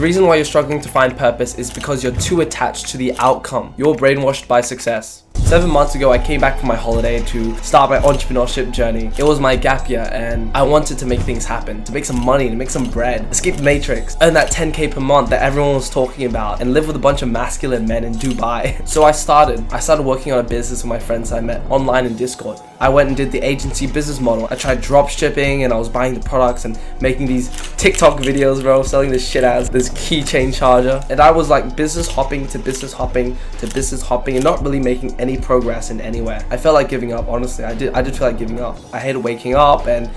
reason why you're struggling to find purpose is because you're too attached to the outcome. You're brainwashed by success. 7 months ago, I came back from my holiday to start my entrepreneurship journey. It was my gap year and I wanted to make things happen, to make some money, to make some bread, escape the matrix, earn that 10k per month that everyone was talking about, and live with a bunch of masculine men in Dubai. So I started working on a business with my friends I met online in Discord. I went and did the agency business model. I tried drop shipping and I was buying the products and making these TikTok videos, bro, selling this shit as this keychain charger. And I was like business hopping to business hopping to business hopping and not really making any progress in anywhere. I felt like giving up, honestly. I did feel like giving up. I hated waking up and,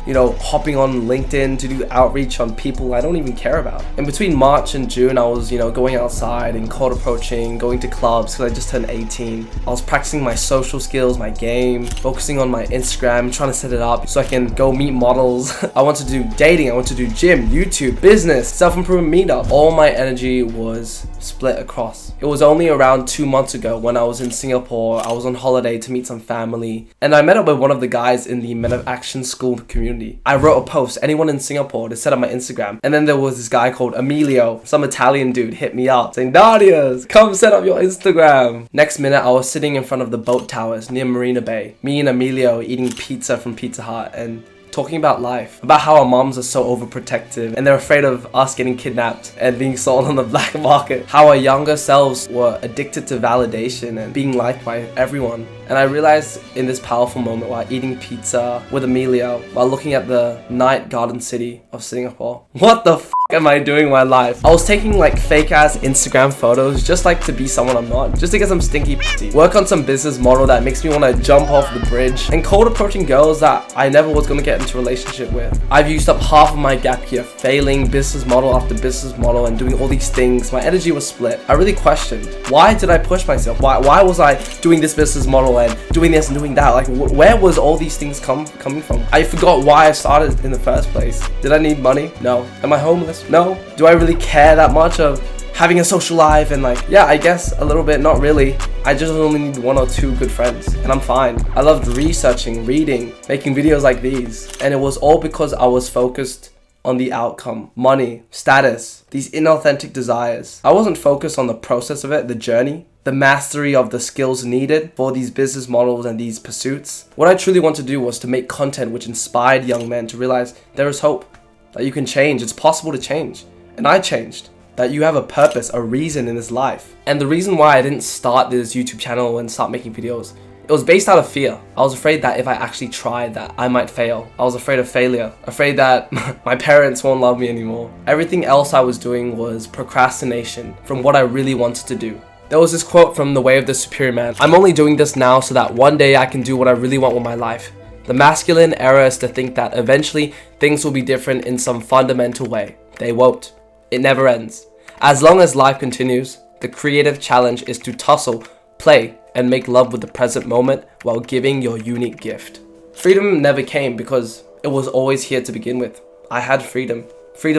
hopping on LinkedIn to do outreach on people I don't even care about. In between March and June, I was, going outside and cold approaching, going to clubs because I just turned 18. I was practicing my social skills, my game, focusing on my Instagram, trying to set it up so I can go meet models. I want to do dating, I want to do gym, YouTube, business, self-improvement meetup. All my energy was split across. It was only around 2 months ago when I was in Singapore. I was on holiday to meet some family and I met up with one of the guys in the Men of Action School community. I wrote a post, anyone in Singapore, to set up my Instagram, and then there was this guy called Emilio, some Italian dude, hit me up saying, Darius, come set up your Instagram. Next minute I was sitting in front of the boat towers near Marina Bay, me and Emilio eating pizza from Pizza Hut and talking about life, about how our moms are so overprotective and they're afraid of us getting kidnapped and being sold on the black market, how our younger selves were addicted to validation and being liked by everyone. And I realized in this powerful moment while eating pizza with Emilio, while looking at the night garden city of Singapore, what the f am I doing in my life? I was taking like fake ass Instagram photos just like to be someone I'm not, just to get some stinky pussy, work on some business model that makes me want to jump off the bridge, and cold approaching girls that I never was going to get into a relationship with. I've used up half of my gap year failing business model after business model and doing all these things. My energy was split. I really questioned, why did I push myself? Why was I doing this business model and doing this and doing that? Like where was all these things coming from? I forgot why I started in the first place. Did I need money? No. Am I homeless? No. Do I really care that much of having a social life? And yeah, I guess a little bit, not really. I just only need 1 or 2 good friends and I'm fine. I loved researching, reading, making videos like these, and it was all because I was focused on the outcome, money, status, these inauthentic desires. I wasn't focused on the process of it, the journey, the mastery of the skills needed for these business models and these pursuits. What I truly want to do was to make content which inspired young men to realize there is hope, that you can change, it's possible to change. And I changed. That you have a purpose, a reason in this life. And the reason why I didn't start this YouTube channel and start making videos, it was based out of fear. I was afraid that if I actually tried that I might fail. I was afraid of failure, afraid that my parents won't love me anymore. Everything else I was doing was procrastination from what I really wanted to do. There was this quote from The Way of the Superior Man. I'm only doing this now so that one day I can do what I really want with my life. The masculine error is to think that eventually things will be different in some fundamental way. They won't. It never ends. As long as life continues, the creative challenge is to tussle, play, and make love with the present moment while giving your unique gift. Freedom never came because it was always here to begin with. I had freedom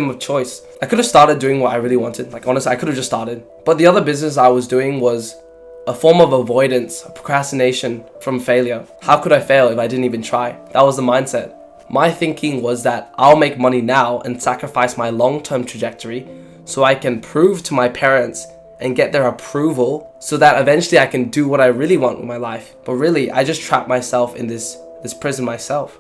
of choice. I could have started doing what I really wanted. Honestly, I could have just started. But the other business I was doing was a form of avoidance, a procrastination from failure. How could I fail if I didn't even try? That was the mindset. My thinking was that I'll make money now and sacrifice my long-term trajectory so I can prove to my parents and get their approval so that eventually I can do what I really want with my life. But really, I just trapped myself in this prison myself.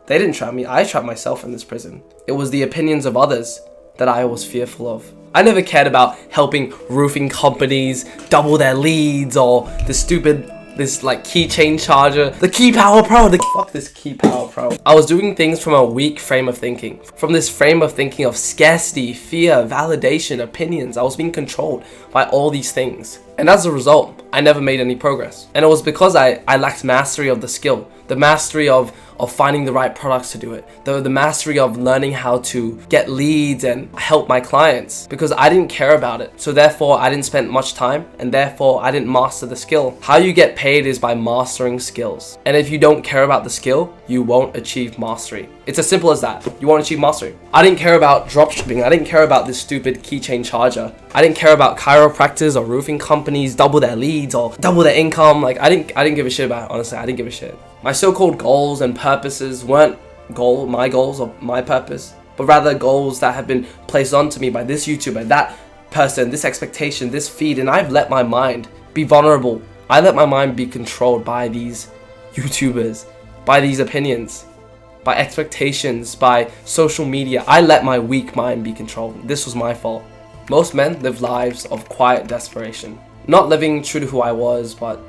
They didn't trap me, I trapped myself in this prison. It was the opinions of others that I was fearful of. I never cared about helping roofing companies double their leads or this keychain charger, the Key Power Pro, fuck this Key Power Pro. I was doing things from a weak frame of thinking. From this frame of thinking of scarcity, fear, validation, opinions. I was being controlled by all these things. And as a result, I never made any progress. And it was because I lacked mastery of the skill, the mastery of finding the right products to do it, the mastery of learning how to get leads and help my clients, because I didn't care about it. So therefore, I didn't spend much time, and therefore, I didn't master the skill. How you get paid is by mastering skills. And if you don't care about the skill, you won't achieve mastery. It's as simple as that. You won't achieve mastery. I didn't care about dropshipping. I didn't care about this stupid keychain charger. I didn't care about chiropractors or roofing companies double their leads or double their income. I didn't give a shit about it, honestly. I didn't give a shit. My so-called goals and purposes weren't my goals or my purpose, but rather goals that had been placed onto me by this YouTuber, that person, this expectation, this feed, and I've let my mind be vulnerable. I let my mind be controlled by these YouTubers, by these opinions, by expectations, by social media. I let my weak mind be controlled. This was my fault. Most men live lives of quiet desperation, not living true to who I was, but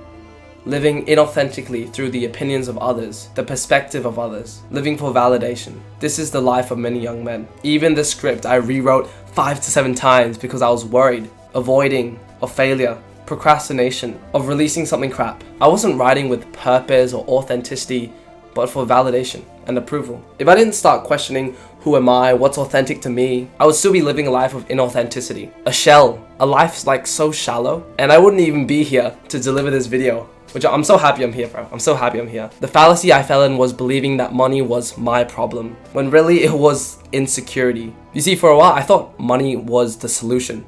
living inauthentically through the opinions of others, the perspective of others, living for validation. This is the life of many young men. Even the script I rewrote 5 to 7 times because I was worried, avoiding of failure, procrastination, of releasing something crap. I wasn't writing with purpose or authenticity, but for validation and approval. If I didn't start questioning who am I, what's authentic to me, I would still be living a life of inauthenticity. A shell, a life like so shallow, and I wouldn't even be here to deliver this video. Which I'm so happy I'm here, bro. I'm so happy I'm here. The fallacy I fell in was believing that money was my problem, when really it was insecurity. You see, for a while I thought money was the solution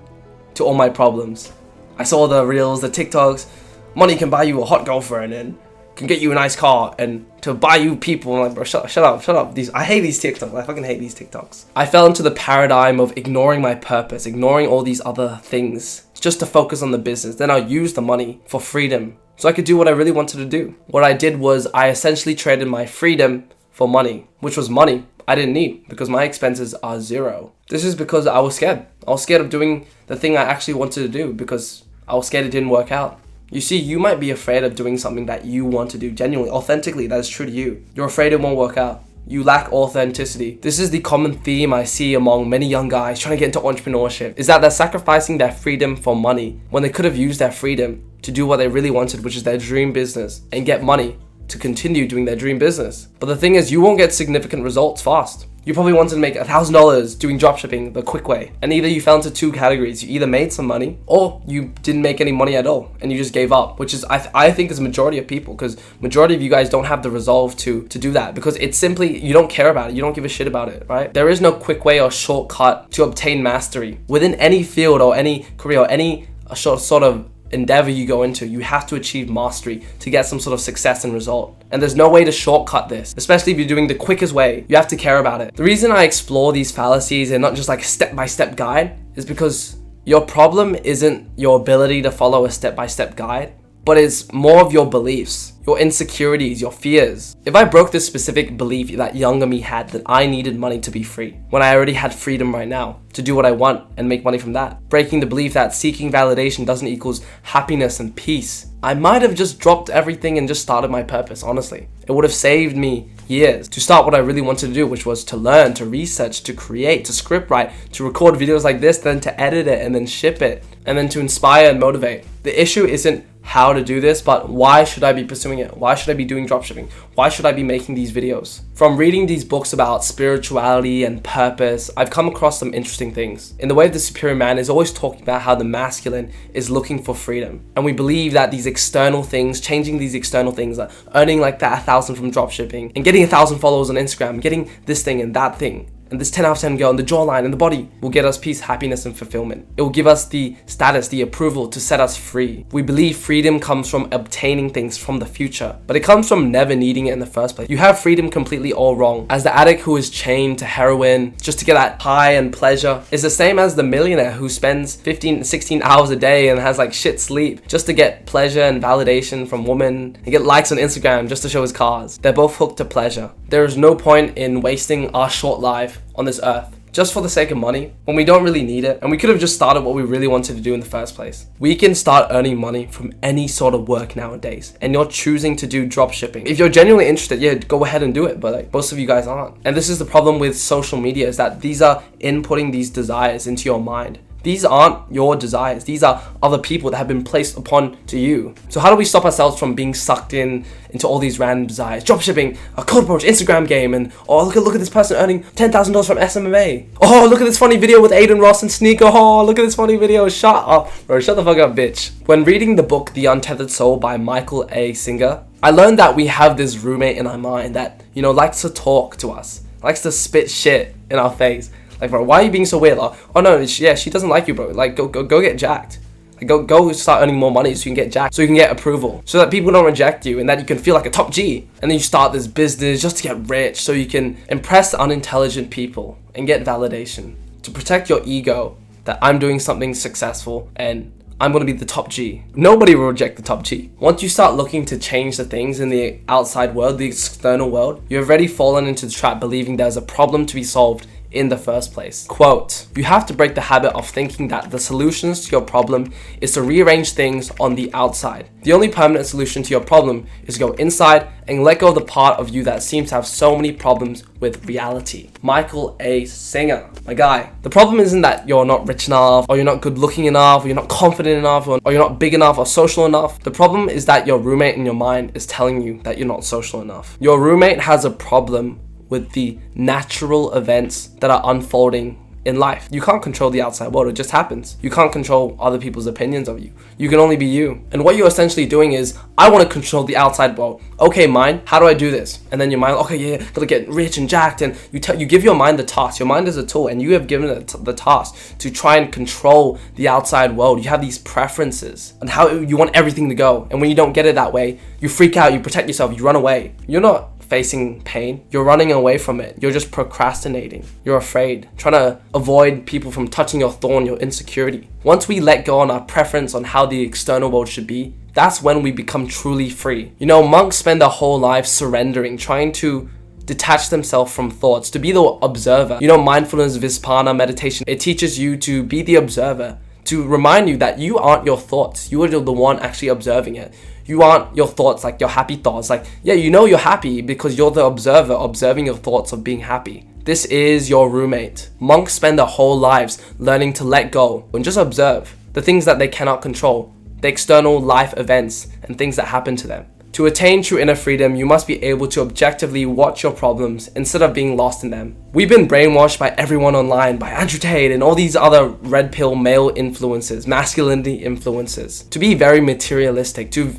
to all my problems. I saw the reels, the TikToks. Money can buy you a hot girlfriend and can get you a nice car and to buy you people. I'm like, bro, shut up. I hate these TikToks. I fucking hate these TikToks. I fell into the paradigm of ignoring my purpose, ignoring all these other things, just to focus on the business. Then I'll use the money for freedom, so I could do what I really wanted to do. What I did was I essentially traded my freedom for money, which was money I didn't need because my expenses are zero. This is because I was scared. I was scared of doing the thing I actually wanted to do because I was scared it didn't work out. You see, you might be afraid of doing something that you want to do genuinely, authentically, that is true to you. You're afraid it won't work out. You lack authenticity. This is the common theme I see among many young guys trying to get into entrepreneurship, is that they're sacrificing their freedom for money when they could have used their freedom to do what they really wanted, which is their dream business, and get money to continue doing their dream business. But the thing is, you won't get significant results fast. You probably wanted to make $1,000 doing dropshipping the quick way. And either you fell into 2 categories. You either made some money or you didn't make any money at all and you just gave up, which is, I think is a majority of people, because majority of you guys don't have the resolve to do that, because it's simply, you don't care about it. You don't give a shit about it, right? There is no quick way or shortcut to obtain mastery. Within any field or any career or any sort of endeavor you go into, you have to achieve mastery to get some sort of success and result. And there's no way to shortcut this, especially if you're doing the quickest way. You have to care about it. The reason I explore these fallacies and not just like a step-by-step guide is because your problem isn't your ability to follow a step-by-step guide, but it's more of your beliefs, your insecurities, your fears. If I broke this specific belief that younger me had, that I needed money to be free, when I already had freedom right now to do what I want and make money from that, breaking the belief that seeking validation doesn't equals happiness and peace, I might have just dropped everything and just started my purpose, honestly. It would have saved me years to start what I really wanted to do, which was to learn, to research, to create, to script write, to record videos like this, then to edit it and then ship it, and then to inspire and motivate. The issue isn't how to do this, but why should I be pursuing it? Why should I be doing dropshipping? Why should I be making these videos? From reading these books about spirituality and purpose, I've come across some interesting things. In The Way of the Superior Man is always talking about how the masculine is looking for freedom. And we believe that these external things, changing these external things, like earning like that 1,000 from dropshipping and getting 1,000 followers on Instagram, getting this thing and that thing, and this 10 out of 10 girl and the jawline and the body will get us peace, happiness, and fulfillment. It will give us the status, the approval to set us free. We believe freedom comes from obtaining things from the future, but it comes from never needing it in the first place. You have freedom completely all wrong. As the addict who is chained to heroin just to get that high and pleasure is the same as the millionaire who spends 15, 16 hours a day and has like shit sleep just to get pleasure and validation from women and get likes on Instagram just to show his cars. They're both hooked to pleasure. There is no point in wasting our short life on this earth just for the sake of money when we don't really need it, and we could have just started what we really wanted to do in the first place. We can start earning money from any sort of work nowadays, and you're choosing to do drop shipping. If you're genuinely interested, yeah, go ahead and do it, but like most of you guys aren't. And this is the problem with social media, is that these are inputting these desires into your mind. These aren't your desires. These are other people that have been placed upon to you. So how do we stop ourselves from being sucked into all these random desires? Dropshipping, a cold approach Instagram game, and oh look at this person earning $10,000 from SMMA. Oh look at this funny video with Aiden Ross and Sneaker. Oh look at this funny video. Shut up, bro. Shut the fuck up, bitch. When reading the book The Untethered Soul by Michael A. Singer, I learned that we have this roommate in our mind that, you know, likes to talk to us, likes to spit shit in our face. Like, bro, why are you being so weird? Like, oh no, yeah, she doesn't like you, bro. Like, go get jacked. Like, go start earning more money so you can get jacked, so you can get approval, so that people don't reject you and that you can feel like a top G. And then you start this business just to get rich, so you can impress unintelligent people and get validation. To protect your ego, that I'm doing something successful and I'm going to be the top G. Nobody will reject the top G. Once you start looking to change the things in the outside world, the external world, you've already fallen into the trap believing there's a problem to be solved in the first place. Quote, you have to break the habit of thinking that the solutions to your problem is to rearrange things on the outside. The only permanent solution to your problem is to go inside and let go of the part of you that seems to have so many problems with reality. Michael A. Singer, my guy. The problem isn't that you're not rich enough, or you're not good looking enough, or you're not confident enough, or you're not big enough or social enough. The problem is that your roommate in your mind is telling you that you're not social enough. Your roommate has a problem with the natural events that are unfolding in life. You can't control the outside world, it just happens. You can't control other people's opinions of you. You can only be you. And what you're essentially doing is, I want to control the outside world. Okay, mind, how do I do this? And then your mind, okay, yeah, gotta get rich and jacked, and you give your mind the task. Your mind is a tool, and you have given it the task to try and control the outside world. You have these preferences and how you want everything to go. And when you don't get it that way, you freak out, you protect yourself, you run away. You're not facing pain, you're running away from it. You're just procrastinating. You're afraid, trying to avoid people from touching your thorn, your insecurity. Once we let go on our preference on how the external world should be, that's when we become truly free. You know, monks spend their whole life surrendering, trying to detach themselves from thoughts, to be the observer. You know, mindfulness, Vipassana, meditation, it teaches you to be the observer, to remind you that you aren't your thoughts. You are the one actually observing it. You aren't your thoughts, like your happy thoughts. Like, yeah, you know you're happy because you're the observer, observing your thoughts of being happy. This is your roommate. Monks spend their whole lives learning to let go and just observe the things that they cannot control, the external life events and things that happen to them. To attain true inner freedom, you must be able to objectively watch your problems instead of being lost in them. We've been brainwashed by everyone online, by Andrew Tate and all these other red pill male influences, masculinity influences, to be very materialistic, to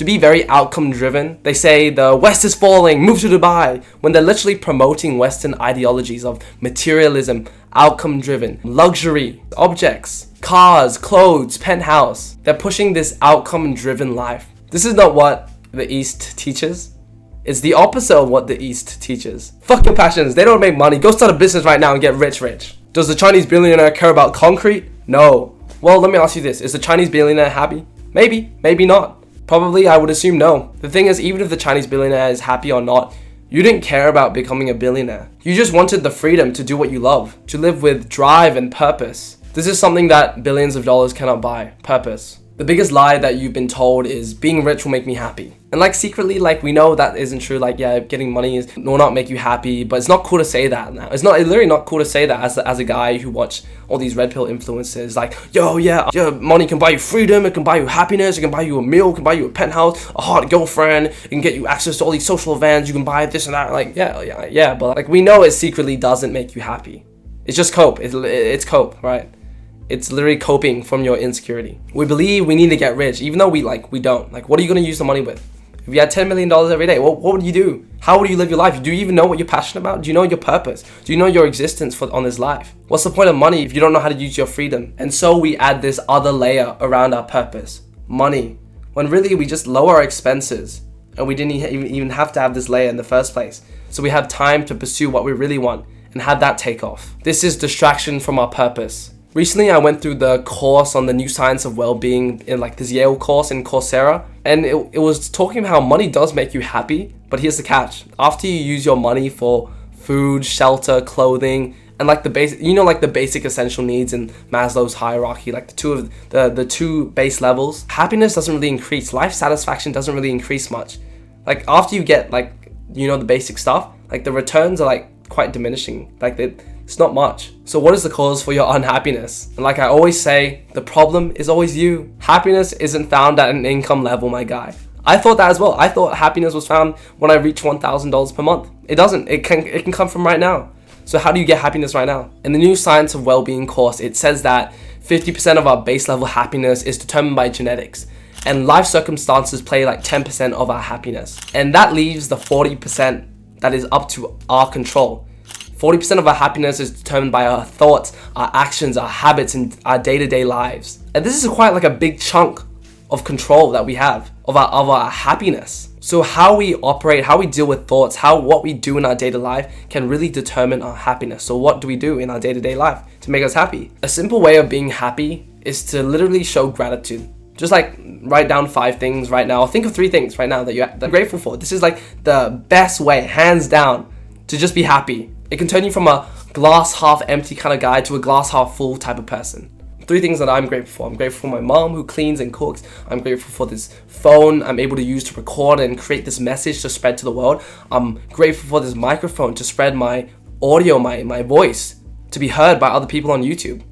be very outcome driven. They say the West is falling, move to Dubai, when they're literally promoting Western ideologies of materialism, outcome driven, luxury, objects, cars, clothes, penthouse. They're pushing this outcome driven life. This is not what the East teaches. It's the opposite of what the East teaches. Fuck your passions. They don't make money. Go start a business right now and get rich. Does the Chinese billionaire care about concrete? No. Well, let me ask you this. Is the Chinese billionaire happy? Maybe. Maybe not. Probably, I would assume no. The thing is, even if the Chinese billionaire is happy or not, you didn't care about becoming a billionaire. You just wanted the freedom to do what you love, to live with drive and purpose. This is something that billions of dollars cannot buy. Purpose. The biggest lie that you've been told is being rich will make me happy. And like secretly, like we know that isn't true. Like, yeah, getting money will not make you happy, but it's not cool to say that now. It's literally not cool to say that as a guy who watched all these red pill influencers. Like, yo, yeah, money can buy you freedom, it can buy you happiness, it can buy you a meal, it can buy you a penthouse, a hot girlfriend, it can get you access to all these social events, you can buy this and that. Like, yeah, but like we know it secretly doesn't make you happy. It's just cope. It's cope, right? It's literally coping from your insecurity. We believe we need to get rich, even though we don't. Like, what are you going to use the money with? If you had $10 million every day, what would you do? How would you live your life? Do you even know what you're passionate about? Do you know your purpose? Do you know your existence on this life? What's the point of money if you don't know how to use your freedom? And so we add this other layer around our purpose, money, when really we just lower our expenses and we didn't even have to have this layer in the first place. So we have time to pursue what we really want and have that take off. This is distraction from our purpose. Recently, I went through the course on the new science of well-being in like this Yale course in Coursera, and it was talking about how money does make you happy, but here's the catch. After you use your money for food, shelter, clothing, and like the basic essential needs in Maslow's hierarchy, like the two base levels, happiness doesn't really increase. Life satisfaction doesn't really increase much. Like after you get the basic stuff, like the returns are like quite diminishing. Like it's not much. So what is the cause for your unhappiness? And like I always say, the problem is always you. Happiness isn't found at an income level, my guy. I thought that as well. I thought happiness was found when I reach $1,000 per month. It doesn't. It can come from right now. So how do you get happiness right now? In the new Science of Wellbeing course, it says that 50% of our base level happiness is determined by genetics. And life circumstances play like 10% of our happiness. And that leaves the 40% that is up to our control. 40% of our happiness is determined by our thoughts, our actions, our habits, and our day-to-day lives. And this is quite like a big chunk of control that we have of our happiness. So how we operate, how we deal with thoughts, what we do in our day-to-day life can really determine our happiness. So what do we do in our day-to-day life to make us happy? A simple way of being happy is to literally show gratitude. Just like write down 5 things right now. Think of 3 things right now that you're grateful for. This is like the best way, hands down, to just be happy. It can turn you from a glass half empty kind of guy to a glass half full type of person. 3 things that I'm grateful for. I'm grateful for my mom who cleans and cooks. I'm grateful for this phone I'm able to use to record and create this message to spread to the world. I'm grateful for this microphone to spread my audio, my voice, to be heard by other people on YouTube.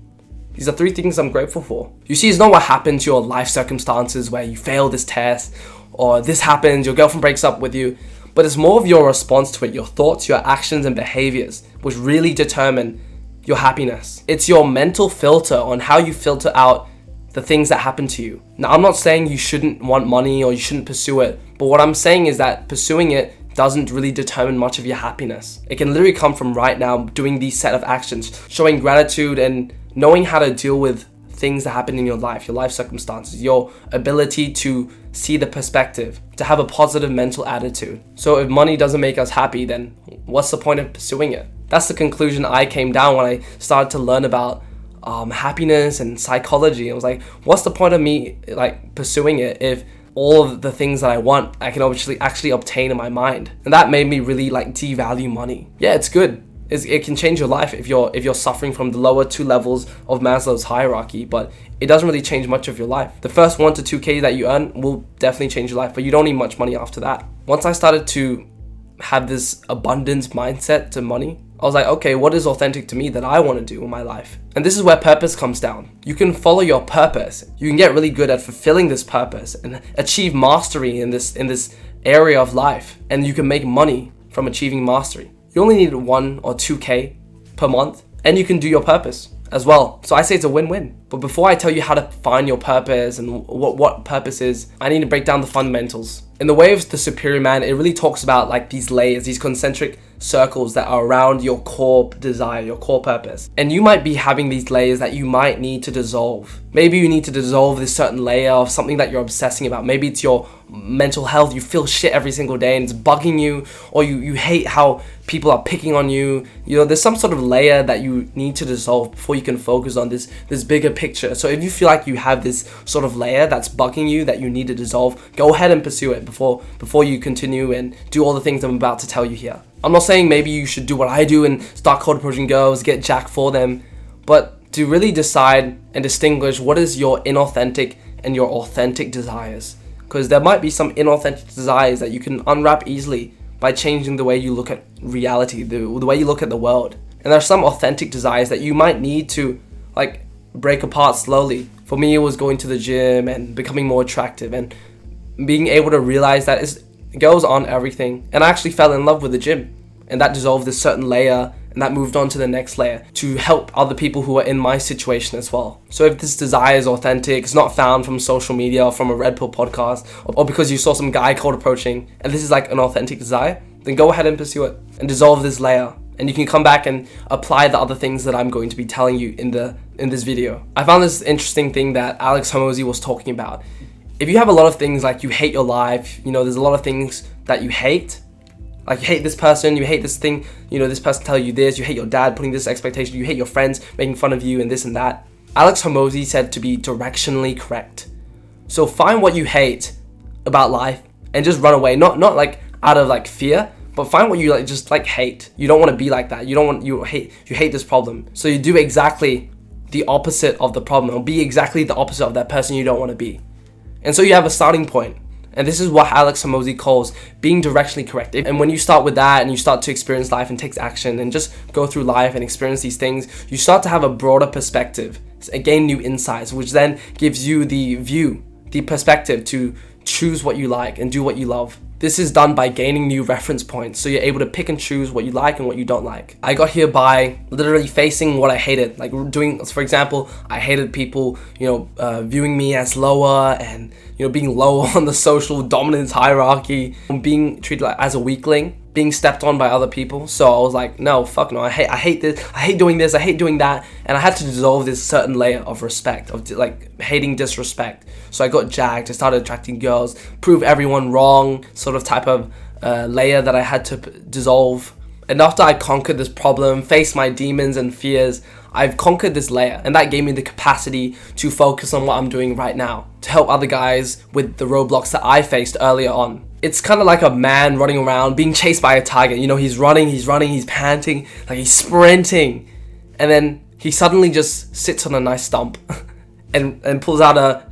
These are 3 things I'm grateful for. You see, it's not what happened to your life circumstances where you fail this test or this happens, your girlfriend breaks up with you, but it's more of your response to it, your thoughts, your actions and behaviors, which really determine your happiness. It's your mental filter on how you filter out the things that happen to you. Now, I'm not saying you shouldn't want money or you shouldn't pursue it, but what I'm saying is that pursuing it doesn't really determine much of your happiness. It can literally come from right now doing these set of actions, showing gratitude and knowing how to deal with things that happen in your life circumstances, your ability to see the perspective, to have a positive mental attitude. So if money doesn't make us happy, then what's the point of pursuing it? That's the conclusion I came down when I started to learn about happiness and psychology. I was like, what's the point of me like pursuing it if all of the things that I want I can actually obtain in my mind? And that made me really like devalue money. Yeah, it's good. It can change your life if you're suffering from the lower 2 levels of Maslow's hierarchy, but it doesn't really change much of your life. The first 1 to 2K that you earn will definitely change your life, but you don't need much money after that. Once I started to have this abundance mindset to money, I was like, okay, what is authentic to me that I want to do in my life? And this is where purpose comes down. You can follow your purpose. You can get really good at fulfilling this purpose and achieve mastery in this area of life, and you can make money from achieving mastery. You only need 1 or 2K per month, and you can do your purpose as well. So I say it's a win-win. But before I tell you how to find your purpose and what purpose is, I need to break down the fundamentals. In the way of the Superior Man, it really talks about like these layers, these concentric circles that are around your core desire, your core purpose. And you might be having these layers that you might need to dissolve. Maybe you need to dissolve this certain layer of something that you're obsessing about. Maybe it's your mental health. You feel shit every single day and it's bugging you, or you hate how people are picking on you. You know, there's some sort of layer that you need to dissolve before you can focus on this bigger picture. So if you feel like you have this sort of layer that's bugging you that you need to dissolve, go ahead and pursue it before you continue and do all the things I'm about to tell you here. I'm not saying maybe you should do what I do and start cold approaching girls, get jacked for them, but to really decide and distinguish what is your inauthentic and your authentic desires. Because there might be some inauthentic desires that you can unwrap easily by changing the way you look at reality, the way you look at the world. And there are some authentic desires that you might need to like break apart slowly. For me, it was going to the gym and becoming more attractive and being able to realize that it goes on everything. And I actually fell in love with the gym, and that dissolved this certain layer, and that moved on to the next layer to help other people who are in my situation as well. So if this desire is authentic, it's not found from social media or from a Red Pill podcast or because you saw some guy cold approaching, and this is like an authentic desire, then go ahead and pursue it and dissolve this layer. And you can come back and apply the other things that I'm going to be telling you in this video. I found this interesting thing that Alex Hormozi was talking about. If you have a lot of things like you hate your life, you know, there's a lot of things that you hate. Like you hate this person, you hate this thing, you know, this person telling you this, you hate your dad putting this expectation, you hate your friends making fun of you and this and that. Alex Hormozi said to be directionally correct. So find what you hate about life and just run away. Not like out of like fear, but find what you like just like hate. You don't want to be like that. You hate this problem. So you do exactly the opposite of the problem, or be exactly the opposite of that person you don't want to be. And so you have a starting point. And this is what Alex Hormozi calls being directionally correct. And when you start with that and you start to experience life and take action and just go through life and experience these things, you start to have a broader perspective, gain new insights, which then gives you the view, the perspective to choose what you like and do what you love. This is done by gaining new reference points, so you're able to pick and choose what you like and what you don't like. I got here by literally facing what I hated, like doing, for example, I hated people, viewing me as lower and, being low on the social dominance hierarchy, being treated as a weakling. being stepped on by other people. So I was like, no, fuck no, I hate this, I hate doing this, I hate doing that. And I had to dissolve this certain layer of respect, of like hating disrespect. So I got jacked, I started attracting girls, prove everyone wrong, sort of type of layer that I had to dissolve. And after I conquered this problem, faced my demons and fears, I've conquered this layer, and that gave me the capacity to focus on what I'm doing right now, to help other guys with the roadblocks that I faced earlier on. It's kind of like a man running around being chased by a tiger. You know, he's running, he's panting, like he's sprinting. And then he suddenly just sits on a nice stump and pulls out a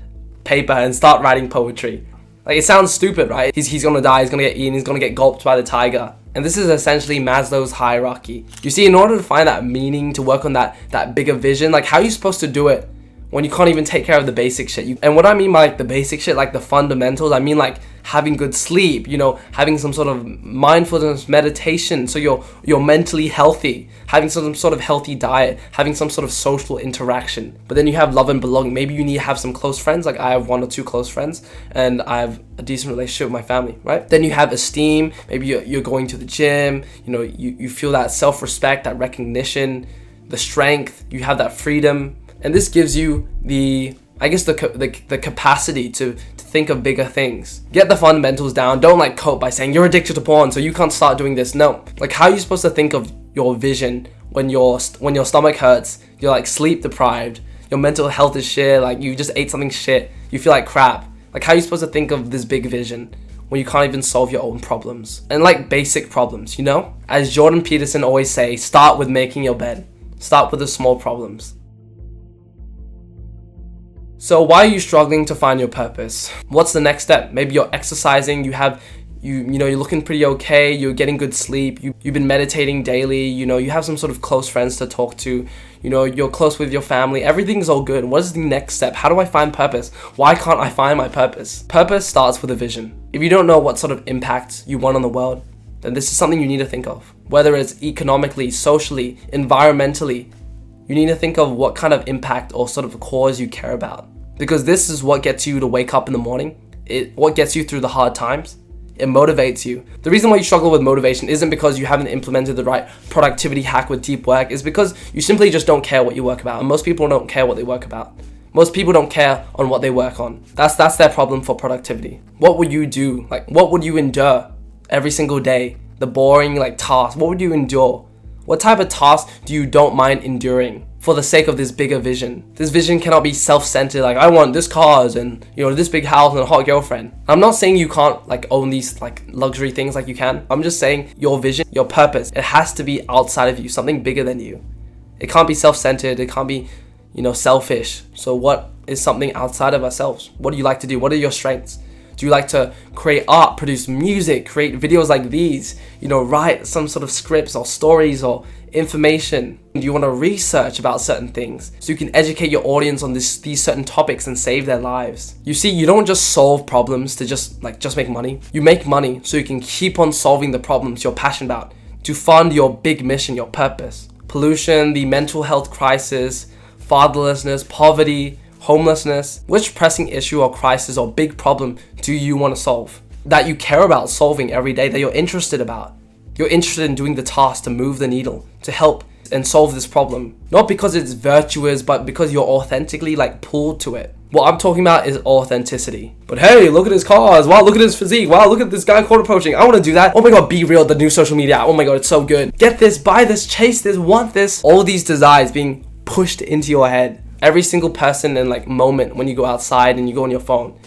paper and start writing poetry. Like, it sounds stupid, right? He's gonna die, he's gonna get eaten, he's gonna get gulped by the tiger. And this is essentially Maslow's hierarchy. You see, in order to find that meaning, to work on that bigger vision, like, how are you supposed to do it when you can't even take care of the basic shit? And what I mean by like the basic shit, like the fundamentals, I mean like having good sleep, you know, having some sort of mindfulness meditation so you're mentally healthy, having some sort of healthy diet, having some sort of social interaction. But then you have love and belonging. Maybe you need to have some close friends, like I have 1 or 2 close friends, and I have a decent relationship with my family, right? Then you have esteem. Maybe you're going to the gym, you know, you feel that self-respect, that recognition, the strength, you have that freedom. And this gives you the capacity to think of bigger things. Get the fundamentals down. Don't like cope by saying you're addicted to porn, so you can't start doing this. No. Like, how are you supposed to think of your vision when your stomach hurts, you're like sleep deprived, your mental health is shit, like you just ate something shit, you feel like crap. Like, how are you supposed to think of this big vision when you can't even solve your own problems? And like basic problems, you know? As Jordan Peterson always say, start with making your bed. Start with the small problems. So why are you struggling to find your purpose? What's the next step? Maybe you're exercising, you're looking pretty okay, you're getting good sleep, you've been meditating daily, you know, you have some sort of close friends to talk to, you know, you're close with your family, everything's all good. What is the next step? How do I find purpose? Why can't I find my purpose? Purpose starts with a vision. If you don't know what sort of impact you want on the world, then this is something you need to think of. Whether it's economically, socially, environmentally, you need to think of what kind of impact or sort of cause you care about. Because this is what gets you to wake up in the morning. What gets you through the hard times. It motivates you. The reason why you struggle with motivation isn't because you haven't implemented the right productivity hack with deep work. It's because you simply just don't care what you work about. And most people don't care what they work about. Most people don't care on what they work on. That's their problem for productivity. What would you do? Like, what would you endure every single day? The boring like tasks. What would you endure? What type of task do you don't mind enduring for the sake of this bigger vision? This vision cannot be self-centered, like I want this cars and, you know, this big house and a hot girlfriend. I'm not saying you can't like own these like luxury things like you can. I'm just saying your vision, your purpose, it has to be outside of you, something bigger than you. It can't be self-centered, it can't be, you know, selfish. So what is something outside of ourselves? What do you like to do? What are your strengths? Do you like to create art, produce music, create videos like these, you know, write some sort of scripts or stories or information? Do you want to research about certain things so you can educate your audience on these certain topics and save their lives? You see, you don't just solve problems to just make money. You make money so you can keep on solving the problems you're passionate about to fund your big mission, your purpose. Pollution, the mental health crisis, fatherlessness, poverty, homelessness. Which pressing issue or crisis or big problem do you want to solve? That you care about solving every day, that you're interested about? You're interested in doing the task to move the needle, to help and solve this problem. Not because it's virtuous, but because you're authentically like pulled to it. What I'm talking about is authenticity. But hey, look at his cars. Wow, look at his physique. Wow, look at this guy cold approaching. I want to do that. Oh my god, Be Real, the new social media app. Oh my god, it's so good. Get this, buy this, chase this, want this. All these desires being pushed into your head. Every single person and like moment when you go outside and you go on your phone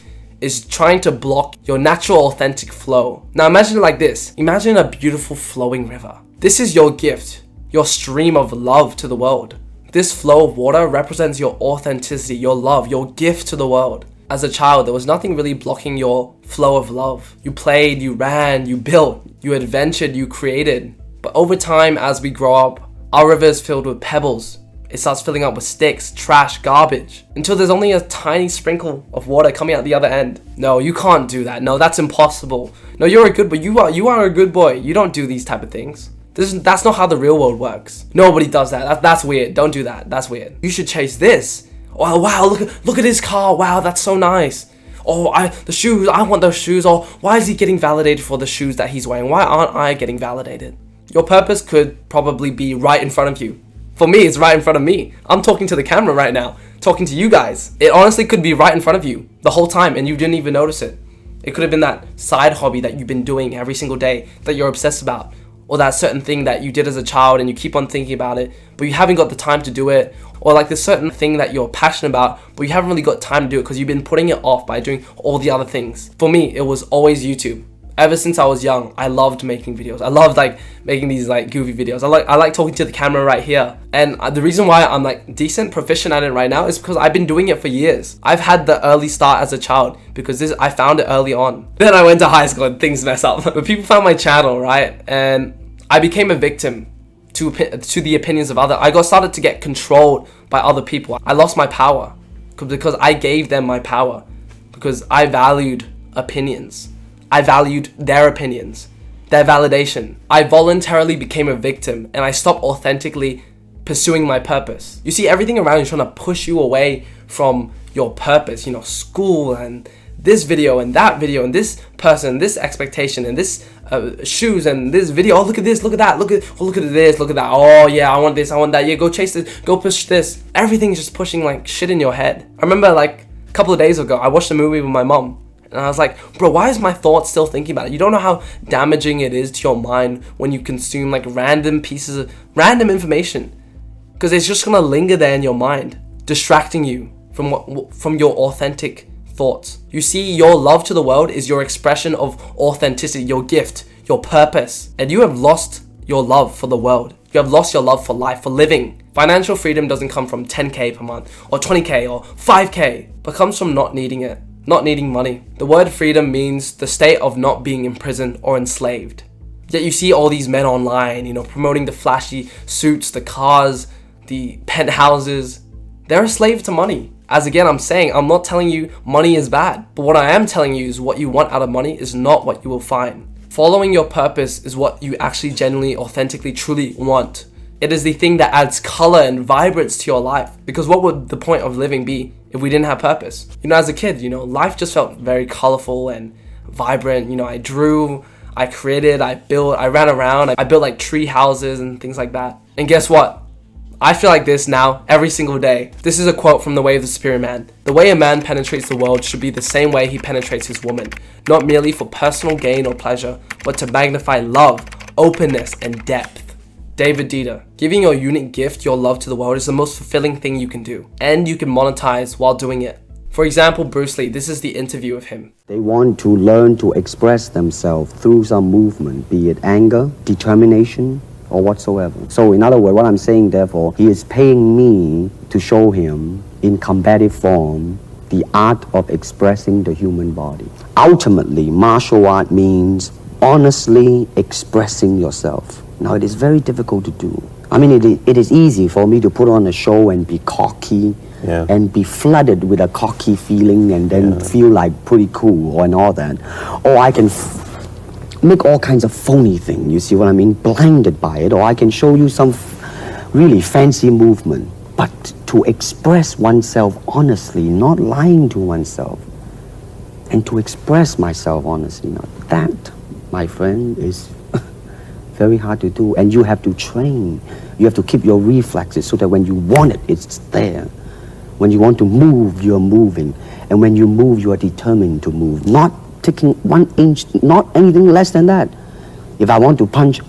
is trying to block your natural authentic flow. Now imagine it like this. Imagine a beautiful flowing river. This is your gift, your stream of love to the world. This flow of water represents your authenticity, your love, your gift to the world. As a child, there was nothing really blocking your flow of love. You played, you ran, you built, you adventured, you created. But over time, as we grow up, our river is filled with pebbles. It starts filling up with sticks, trash, garbage, until there's only a tiny sprinkle of water coming out the other end. No, you can't do that. No, that's impossible. No, you're a good boy. You are a good boy. You don't do these type of things. That's not how the real world works. Nobody does that. That's weird. Don't do that. That's weird. You should chase this. Oh, wow, look at his car. Wow, that's so nice. oh, the shoes, I want those shoes, or why is he getting validated for the shoes that he's wearing? Why aren't I getting validated? Your purpose could probably be right in front of you. For me, it's right in front of me. I'm talking to the camera right now, talking to you guys. It honestly could be right in front of you the whole time and you didn't even notice it. It could have been that side hobby that you've been doing every single day that you're obsessed about, or that certain thing that you did as a child and you keep on thinking about it, but you haven't got the time to do it, or like this certain thing that you're passionate about, but you haven't really got time to do it because you've been putting it off by doing all the other things. For me, it was always YouTube. Ever since I was young, I loved making videos. I loved like making these like goofy videos. I like talking to the camera right here. And the reason why I'm like decent, proficient at it right now is because I've been doing it for years. I've had the early start as a child because I found it early on. Then I went to high school and things mess up. But people found my channel, right? And I became a victim to the opinions of others. I got started to get controlled by other people. I lost my power because I gave them my power because I valued opinions. I valued their opinions, their validation. I voluntarily became a victim and I stopped authentically pursuing my purpose. You see, everything around you is trying to push you away from your purpose. You know, school and this video and that video and this person, this expectation and this shoes and this video. Oh, look at this, look at that, look at this, look at that. Oh yeah, I want this, I want that. Yeah, go chase this, go push this. Everything's just pushing like shit in your head. I remember like a couple of days ago, I watched a movie with my mom. And I was like, bro, why is my thoughts still thinking about it? You don't know how damaging it is to your mind when you consume like random pieces of random information. Because it's just gonna linger there in your mind, distracting you from your authentic thoughts. You see, your love to the world is your expression of authenticity, your gift, your purpose. And you have lost your love for the world. You have lost your love for life, for living. Financial freedom doesn't come from 10K per month or 20K or 5K, but comes from not needing it. Not needing money. The word freedom means the state of not being imprisoned or enslaved. Yet you see all these men online, you know, promoting the flashy suits, the cars, the penthouses. They're a slave to money. As again, I'm saying, I'm not telling you money is bad, but what I am telling you is what you want out of money is not what you will find. Following your purpose is what you actually genuinely, authentically, truly want. It is the thing that adds color and vibrance to your life. Because what would the point of living be if we didn't have purpose? You know, as a kid, you know, life just felt very colorful and vibrant. You know, I drew, I created, I built, I ran around, I built like tree houses and things like that. And guess what? I feel like this now every single day. This is a quote from The Way of the Superior Man. The way a man penetrates the world should be the same way he penetrates his woman, not merely for personal gain or pleasure, but to magnify love, openness, and depth. David Dieter. Giving your unique gift, your love to the world, is the most fulfilling thing you can do. And you can monetize while doing it. For example, Bruce Lee, this is the interview of him. They want to learn to express themselves through some movement, be it anger, determination, or whatsoever. So in other words, what I'm saying, therefore, he is paying me to show him in combative form the art of expressing the human body. Ultimately, martial art means honestly expressing yourself. Now, it is very difficult to do. I mean, it is easy for me to put on a show and be cocky and be flooded with a cocky feeling and then feel like pretty cool and all that. Or I can make all kinds of phony things, you see what I mean? Blinded by it. Or I can show you some really fancy movement. But to express oneself honestly, not lying to oneself, and to express myself honestly, now that, my friend, is very hard to do, and you have to train. You have to keep your reflexes so that when you want it, it's there. When you want to move, you're moving, and when you move, you are determined to move, not taking 1 inch, not anything less than that. If I want to punch,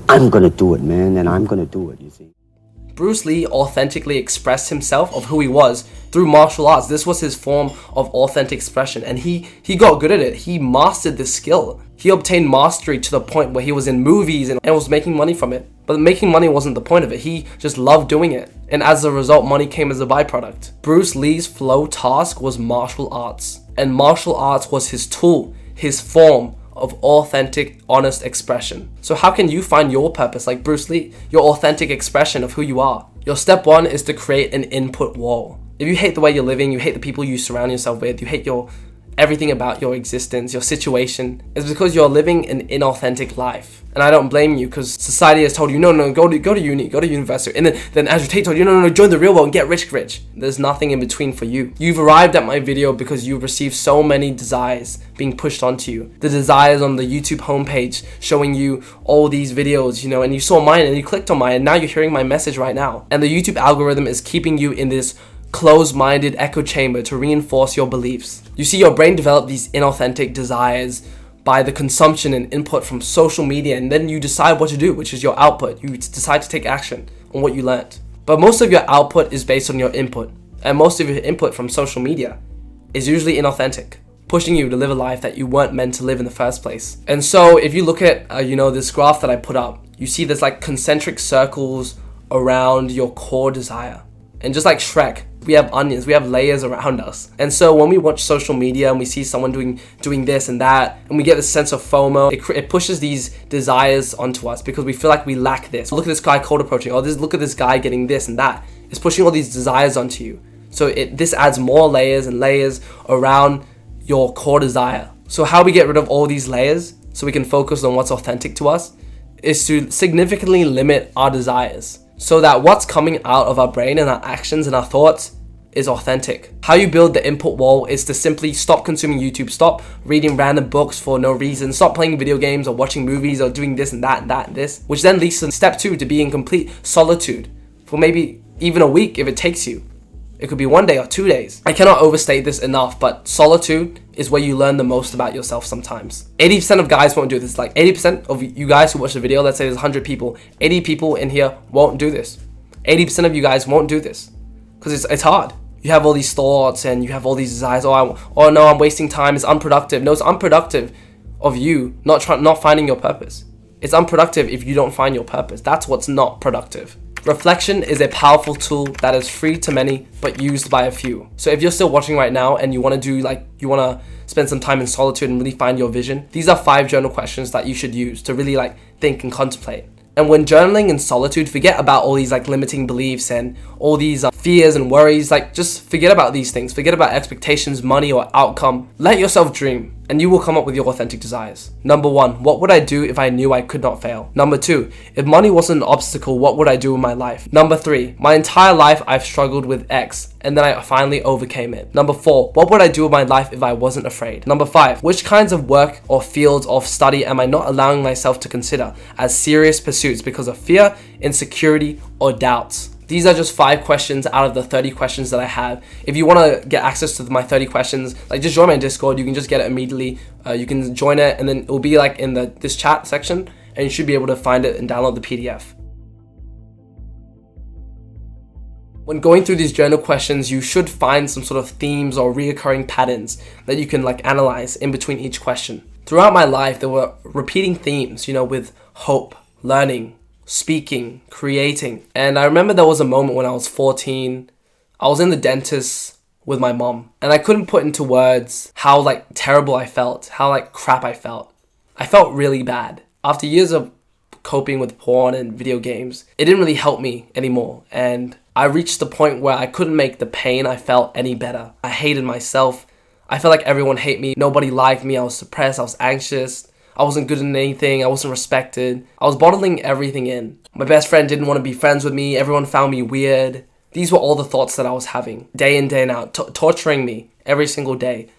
I'm gonna do it, man, and I'm gonna do it, you see. Bruce Lee authentically expressed himself of who he was through martial arts. This was his form of authentic expression, and he got good at it. He mastered this skill. He obtained mastery to the point where he was in movies and was making money from it. But making money wasn't the point of it. He just loved doing it. And as a result, money came as a byproduct. Bruce Lee's flow task was martial arts. And martial arts was his tool, his form of authentic, honest expression. So how can you find your purpose like Bruce Lee? Your authentic expression of who you are. Your step one is to create an input wall. If you hate the way you're living, you hate the people you surround yourself with, you hate your everything about your existence, your situation, is because you're living an inauthentic life. And I don't blame you, because society has told you, no, go to uni, go to university. And then Andrew Tate told you, no, join the real world and get rich. There's nothing in between for you. You've arrived at my video because you've received so many desires being pushed onto you. The desires on the YouTube homepage showing you all these videos, and you saw mine and you clicked on mine, and now you're hearing my message right now. And the YouTube algorithm is keeping you in this closed-minded echo chamber to reinforce your beliefs. You see, your brain developed these inauthentic desires by the consumption and input from social media, and then you decide what to do, which is your output. You decide to take action on what you learned. But most of your output is based on your input, and most of your input from social media is usually inauthentic, pushing you to live a life that you weren't meant to live in the first place. And so if you look at this graph that I put up, you see there's like concentric circles around your core desire. And just like Shrek, we have onions, we have layers around us. And so when we watch social media and we see someone doing this and that, and we get this sense of FOMO, it pushes these desires onto us because we feel like we lack this. Look at this guy cold approaching, look at this guy getting this and that. It's pushing all these desires onto you. So this adds more layers and layers around your core desire. So how we get rid of all these layers so we can focus on what's authentic to us is to significantly limit our desires, so that what's coming out of our brain and our actions and our thoughts is authentic. How you build the input wall is to simply stop consuming YouTube, stop reading random books for no reason, stop playing video games or watching movies or doing this and that and that and this, which then leads to step 2, to be in complete solitude for maybe even a week if it takes you. It could be 1 day or 2 days. I cannot overstate this enough, but solitude is where you learn the most about yourself sometimes. 80% of guys won't do this. Like 80% of you guys who watch the video, let's say there's 100 people, 80 people in here won't do this. 80% of you guys won't do this because it's hard. You have all these thoughts and you have all these desires. Oh no, I'm wasting time. It's unproductive. No, it's unproductive of you not finding your purpose. It's unproductive if you don't find your purpose. That's what's not productive. Reflection is a powerful tool that is free to many but used by a few. So if you're still watching right now and you want to spend some time in solitude and really find your vision, these are 5 journal questions that you should use to really think and contemplate. And when journaling in solitude, forget about all these limiting beliefs and all these fears and worries. Just forget about these things. Forget about expectations, money, or outcome. Let yourself dream, and you will come up with your authentic desires. Number 1, what would I do if I knew I could not fail? Number 2, if money wasn't an obstacle, what would I do in my life? Number 3, my entire life I've struggled with X, and then I finally overcame it. Number 4, what would I do with my life if I wasn't afraid? Number 5, which kinds of work or fields of study am I not allowing myself to consider as serious pursuits because of fear, insecurity, or doubts? These are just 5 questions out of the 30 questions that I have. If you want to get access to my 30 questions, just join my Discord. You can just get it immediately. You can join it, and then it will be in this chat section, and you should be able to find it and download the PDF. When going through these journal questions, you should find some sort of themes or reoccurring patterns that you can analyze in between each question. Throughout my life, there were repeating themes, with hope, learning, speaking, creating. And I remember there was a moment when I was 14, I was in the dentist with my mom, and I couldn't put into words how terrible I felt, how crap I felt. I felt really bad. After years of coping with porn and video games, it didn't really help me anymore, and I reached the point where I couldn't make the pain I felt any better. I hated myself. I felt like everyone hated me. Nobody liked me. I was depressed. I was anxious. I wasn't good in anything. I wasn't respected. I was bottling everything in. My best friend didn't want to be friends with me. Everyone found me weird. These were all the thoughts that I was having, day in, day out, torturing me every single day.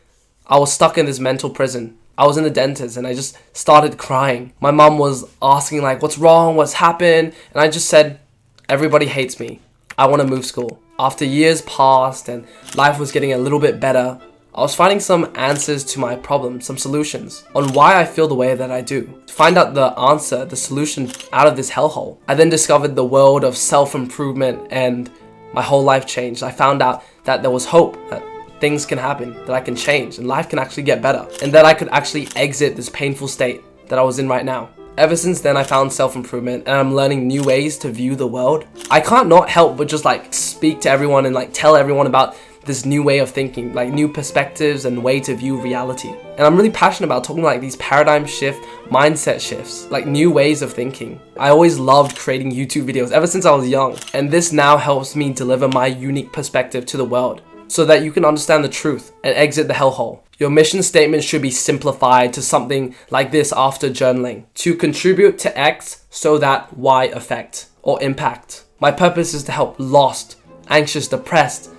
I was stuck in this mental prison. I was in the dentist and I just started crying. My mom was asking what's wrong? What's happened? And I just said, everybody hates me. I want to move school. After years passed and life was getting a little bit better, I was finding some answers to my problems, some solutions on why I feel the way that I do. To find out the answer, the solution out of this hellhole, I then discovered the world of self-improvement, and my whole life changed. I found out that there was hope, that things can happen, that I can change, and life can actually get better, and that I could actually exit this painful state that I was in right now. Ever since then, I found self-improvement, and I'm learning new ways to view the world. I can't not help but just speak to everyone and tell everyone about this new way of thinking, new perspectives and way to view reality. And I'm really passionate about talking about these paradigm shift, mindset shifts, new ways of thinking. I always loved creating YouTube videos ever since I was young, and this now helps me deliver my unique perspective to the world so that you can understand the truth and exit the hellhole. Your mission statement should be simplified to something like this after journaling. To contribute to X so that Y affect or impact. My purpose is to help lost, anxious, depressed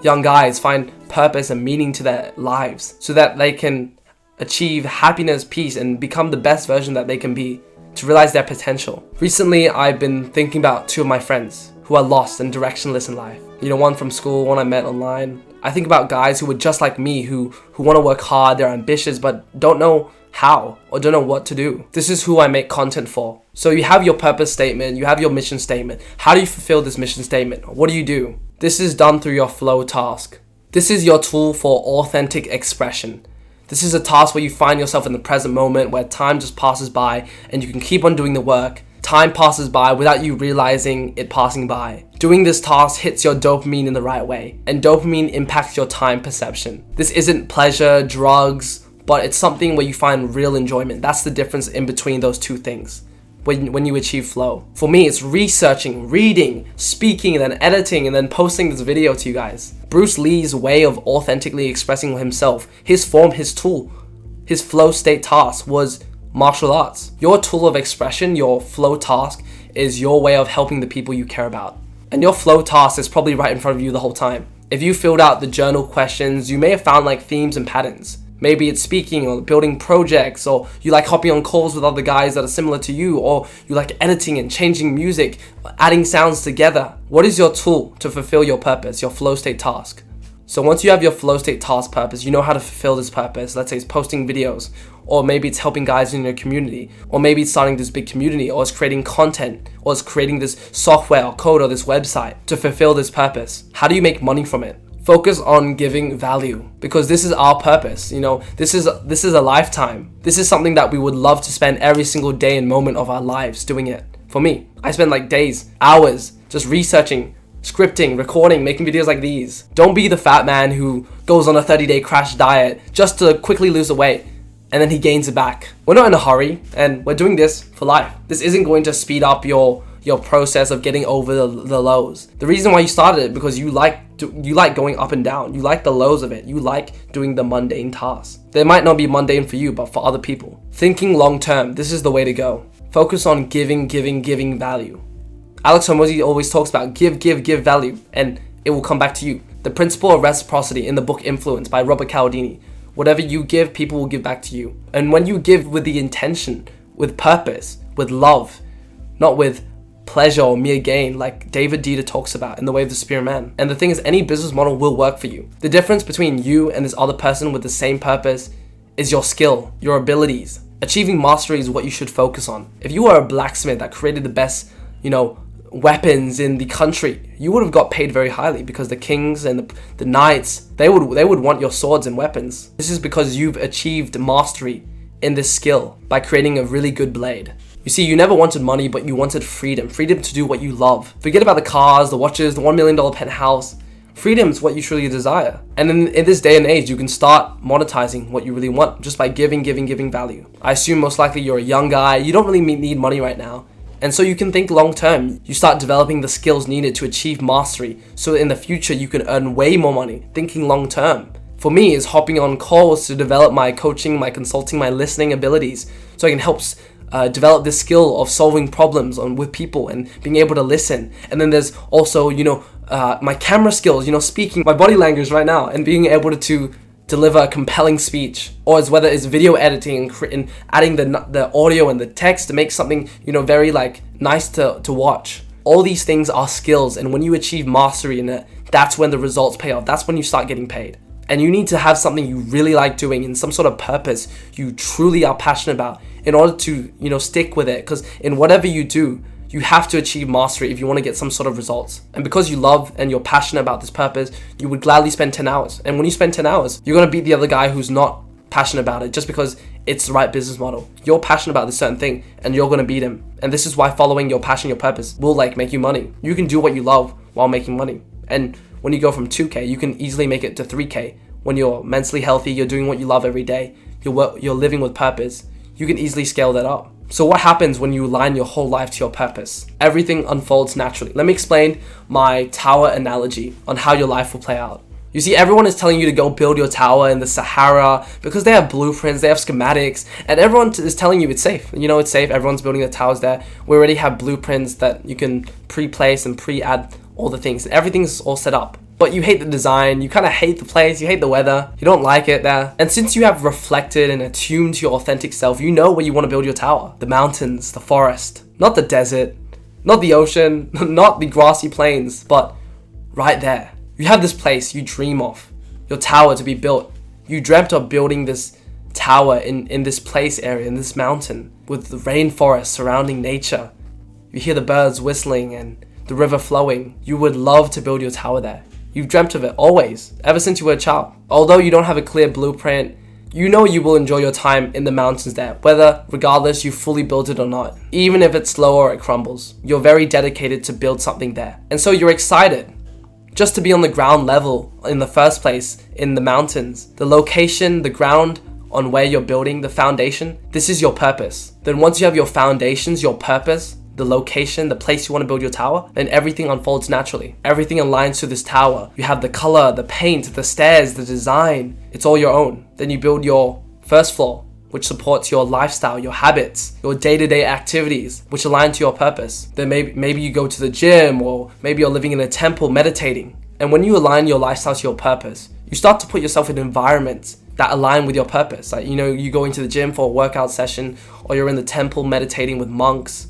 young guys find purpose and meaning to their lives so that they can achieve happiness, peace, and become the best version that they can be to realize their potential. Recently, I've been thinking about two of my friends who are lost and directionless in life. You know, one from school, one I met online. I think about guys who are just like me, who want to work hard, they're ambitious, but don't know how or don't know what to do. This is who I make content for. So you have your purpose statement, you have your mission statement. How do you fulfill this mission statement? What do you do? This is done through your flow task. This is your tool for authentic expression. This is a task where you find yourself in the present moment, where time just passes by and you can keep on doing the work. Time passes by without you realizing it passing by. Doing this task hits your dopamine in the right way, and dopamine impacts your time perception. This isn't pleasure, drugs, but it's something where you find real enjoyment. That's the difference in between those two things when you achieve flow. For me, it's researching, reading, speaking, and then editing, and then posting this video to you guys. Bruce Lee's way of authentically expressing himself, his form, his tool, his flow state task was martial arts. Your tool of expression, your flow task, is your way of helping the people you care about. And your flow task is probably right in front of you the whole time. If you filled out the journal questions, you may have found like themes and patterns. Maybe it's speaking or building projects, or you like hopping on calls with other guys that are similar to you, or you like editing and changing music, adding sounds together. What is your tool to fulfill your purpose, your flow state task? So once you have your flow state task purpose, you know how to fulfill this purpose. Let's say it's posting videos, or maybe it's helping guys in your community, or maybe it's starting this big community, or it's creating content, or it's creating this software or code or this website to fulfill this purpose. How do you make money from it? Focus on giving value, because this is our purpose. You know, this is a lifetime. This is something that we would love to spend every single day and moment of our lives doing it. For me, I spend like days, hours just researching, scripting, recording, making videos like these. Don't be the fat man who goes on a 30-day crash diet just to quickly lose the weight and then he gains it back. We're not in a hurry, and we're doing this for life. This isn't going to speed up your process of getting over the lows. The reason why you started it because you like going up and down. You like the lows of it. You like doing the mundane tasks. They might not be mundane for you, but for other people. Thinking long term, this is the way to go. Focus on giving value. Alex Hormozi always talks about give value, and it will come back to you. The principle of reciprocity in the book Influence by Robert Cialdini. Whatever you give, people will give back to you. And when you give with the intention, with purpose, with love, not with pleasure or mere gain, like David Dieter talks about in The Way of the Superior Man. And the thing is, any business model will work for you. The difference between you and this other person with the same purpose is your skill, your abilities. Achieving mastery is what you should focus on. If you were a blacksmith that created the best, weapons in the country, you would have got paid very highly, because the kings and the knights, they would want your swords and weapons. This is because you've achieved mastery in this skill by creating a really good blade. You see, you never wanted money, but you wanted freedom to do what you love. Forget about the cars, the watches, the $1 million penthouse. Freedom is what you truly desire. And in this day and age, you can start monetizing what you really want just by giving value. I assume most likely you're a young guy, you don't really need money right now. And so you can think long term. You start developing the skills needed to achieve mastery, so that in the future you can earn way more money, thinking long term. For me, it's hopping on calls to develop my coaching, my consulting, my listening abilities, so I can help develop this skill of solving problems with people and being able to listen. And then there's also, my camera skills, speaking, my body language right now, and being able to deliver a compelling speech, or whether it's video editing and adding the audio and the text to make something, very nice to watch. All these things are skills, and when you achieve mastery in it, that's when the results pay off. That's when you start getting paid. And you need to have something you really like doing and some sort of purpose you truly are passionate about in order to, stick with it. Because in whatever you do, you have to achieve mastery if you want to get some sort of results. And because you love and you're passionate about this purpose, you would gladly spend 10 hours. And when you spend 10 hours, you're going to beat the other guy who's not passionate about it just because it's the right business model. You're passionate about this certain thing and you're going to beat him. And this is why following your passion, your purpose will make you money. You can do what you love while making money. And when you go from 2K, you can easily make it to 3K. When you're mentally healthy, you're doing what you love every day, you're living with purpose, you can easily scale that up. So what happens when you align your whole life to your purpose? Everything unfolds naturally. Let me explain my tower analogy on how your life will play out. You see, everyone is telling you to go build your tower in the Sahara because they have blueprints, they have schematics, and everyone is telling you it's safe. You know it's safe, everyone's building their towers there. We already have blueprints that you can pre-place and pre-add all the things. Everything's all set up. But you hate the design, you kind of hate the place, you hate the weather, you don't like it there. And since you have reflected and attuned to your authentic self, you know where you want to build your tower. The mountains, the forest, not the desert, not the ocean, not the grassy plains, but right there. You have this place you dream of, your tower to be built. You dreamt of building this tower in this place area, in this mountain, with the rainforest surrounding nature. You hear the birds whistling and the river flowing. You would love to build your tower there. You've dreamt of it always, ever since you were a child. Although you don't have a clear blueprint, you know you will enjoy your time in the mountains there, whether regardless you fully build it or not. Even if it's slow or it crumbles, you're very dedicated to build something there. And so you're excited just to be on the ground level in the first place, in the mountains. The location, the ground on where you're building, the foundation, this is your purpose. Then once you have your foundations, your purpose, the location, the place you want to build your tower, then everything unfolds naturally. Everything aligns to this tower. You have the color, the paint, the stairs, the design. It's all your own. Then you build your first floor, which supports your lifestyle, your habits, your day-to-day activities, which align to your purpose. Then maybe you go to the gym, or maybe you're living in a temple meditating. And when you align your lifestyle to your purpose, you start to put yourself in environments that align with your purpose. Like, you go into the gym for a workout session, or you're in the temple meditating with monks,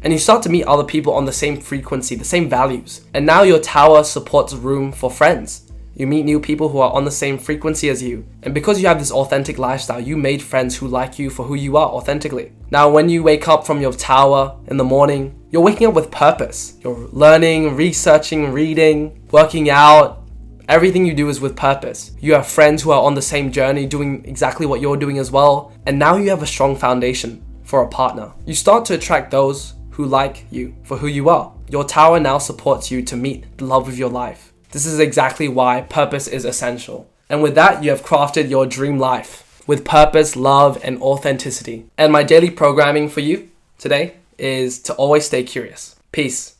and you start to meet other people on the same frequency, the same values. And now your tower supports room for friends. You meet new people who are on the same frequency as you. And because you have this authentic lifestyle, you made friends who like you for who you are authentically. Now, when you wake up from your tower in the morning, you're waking up with purpose. You're learning, researching, reading, working out. Everything you do is with purpose. You have friends who are on the same journey, doing exactly what you're doing as well. And now you have a strong foundation for a partner. You start to attract those who like you for who you are. Your tower now supports you to meet the love of your life. This is exactly why purpose is essential. And with that, you have crafted your dream life with purpose, love, and authenticity. And my daily programming for you today is to always stay curious. Peace.